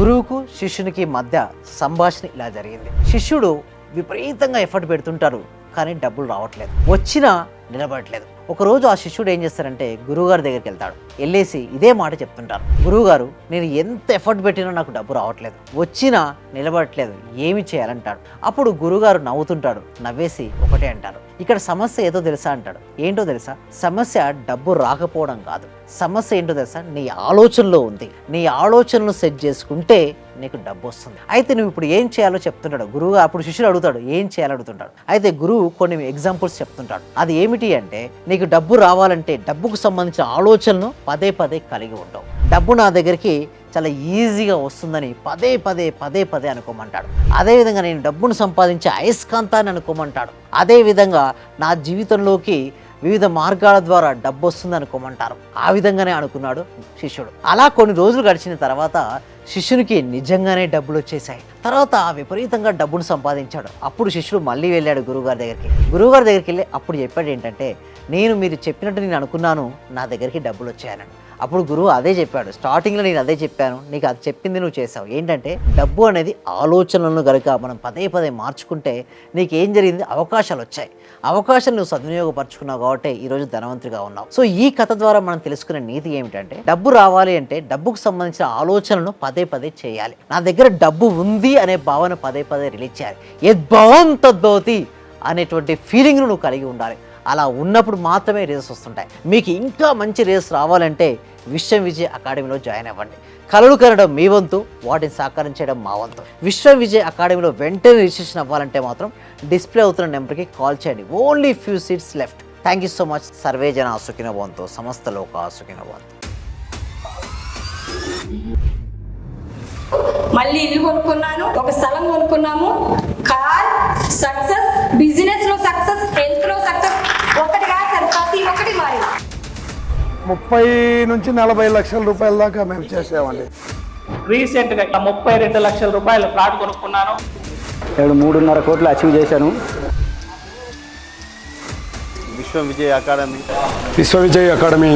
గురువుకు శిష్యునికి మధ్య సంభాషణ ఇలా జరిగింది. శిష్యుడు విపరీతంగా ఎఫర్ట్ పెడుతుంటారు, కానీ డబ్బులు రావట్లేదు, వచ్చినా నిలబడట్లేదు. ఒకరోజు ఆ శిష్యుడు ఏం చేస్తారంటే గురువుగారి దగ్గరికి వెళ్తాడు. వెళ్ళేసి ఇదే మాట చెప్తుంటారు, గురువుగారు నేను ఎంత ఎఫర్ట్ పెట్టినా నాకు డబ్బు రావట్లేదు, వచ్చినా నిలబడట్లేదు, ఏమి చేయాలంటాడు. అప్పుడు గురువుగారు నవ్వుతుంటాడు, నవ్వేసి ఒకటే అంటారు, ఇక్కడ సమస్య ఏదో తెలుసా అంటాడు. ఏంటో తెలుసా? సమస్య డబ్బు రాకపోవడం కాదు, సమస్య ఏంటో తెలుసా? నీ ఆలోచనలో ఉంది. నీ ఆలోచనలు సెట్ చేసుకుంటే నీకు డబ్బు వస్తుంది. అయితే నువ్వు ఇప్పుడు ఏం చేయాలో చెప్తుంటాడు గురువుగా. అప్పుడు శిష్యుడు అడుగుతాడు ఏం చేయాలో అడుగుతుంటాడు. అయితే గురువు కొన్ని ఎగ్జాంపుల్స్ చెప్తుంటాడు. అది ఏమిటి అంటే, నీకు డబ్బు రావాలంటే డబ్బుకు సంబంధించిన ఆలోచనను పదే పదే కలిగి ఉంటావు. డబ్బు నా దగ్గరికి చాలా ఈజీగా వస్తుందని పదే పదే అనుకోమంటాడు. అదేవిధంగా నేను డబ్బును సంపాదించే అయస్కాంతాన్ని అనుకోమంటాడు. అదేవిధంగా నా జీవితంలోకి వివిధ మార్గాల ద్వారా డబ్బు వస్తుంది అనుకోమంటారు. ఆ విధంగానే అనుకున్నాడు శిష్యుడు. అలా కొన్ని రోజులు గడిచిన తర్వాత శిష్యునికి నిజంగానే డబ్బులు వచ్చేసాయి. తర్వాత విపరీతంగా డబ్బును సంపాదించాడు. అప్పుడు శిష్యుడు మళ్ళీ వెళ్ళాడు గురువుగారి దగ్గరికి. గురువుగారి దగ్గరికి వెళ్ళి అప్పుడు చెప్పాడు ఏంటంటే, మీరు చెప్పినట్టు నేను అనుకున్నాను, నా దగ్గరికి డబ్బులు వచ్చాయని. అప్పుడు గురువు అదే చెప్పాడు, స్టార్టింగ్లో నేను అదే చెప్పాను, నీకు అది చెప్పింది నువ్వు చేసావు. ఏంటంటే డబ్బు అనేది ఆలోచనలను కనుక మనం పదే మార్చుకుంటే నీకేం జరిగింది, అవకాశాలు వచ్చాయి. అవకాశాలు నువ్వు సద్వినియోగపరచుకున్నావు కాబట్టి ఈరోజు ధనవంతుడిగా ఉన్నావు. సో ఈ కథ ద్వారా మనం తెలుసుకునే నీతి ఏమిటంటే, డబ్బు రావాలి అంటే డబ్బుకు సంబంధించిన ఆలోచనలను పదే చేయాలి. నా దగ్గర డబ్బు ఉంది అనే భావన పదే రిలీజ్ చేయాలి. యద్భవం తద్భవతి అనేటువంటి ఫీలింగ్ను నువ్వు కలిగి ఉండాలి. అలా ఉన్నప్పుడు మాత్రమే రేస్ వస్తుంటాయి. మీకు ఇంకా మంచి రేస్ రావాలంటే విశ్వం విజయ్ అకాడమీలో జాయిన్ అవ్వండి. కలలు కనడం మీ వంతు, వాటిని సాకారం చేయడం మా వంతు. విశ్వం విజయ్ అకాడమీలో వెంటనే రిజిస్ట్రేషన్ అవ్వాలంటే మాత్రం డిస్ప్లే అవుతున్న నెంబర్కి కాల్ చేయండి. Only few seats left. Thank you so much. Survey జన సుఖినో భవంతు, సమస్త లోకా సుఖినో భవంతు. మళ్ళీ ఇల్లు కొనుక్కున్నాను, ఒక స్థలం కొనుక్కున్నాము. కార్ సక్సెస్, బిజినెస్ లో సక్సెస్, హెల్త్ లో సక్సెస్, ఒకటి కాదు సార్, ప్రతి ఒక్కటి మారి 30 నుంచి 40 లక్షల రూపాయల దాకా మేము చేసామండి. రీసెంట్గా 32 లక్షల రూపాయల ఫ్లాట్ కొనుక్కున్నాను. 3.5 కోట్లు అచీవ్ చేశాను. విశ్వం విజయ్ అకాడమీ. విశ్వ విజయ్ అకాడమీ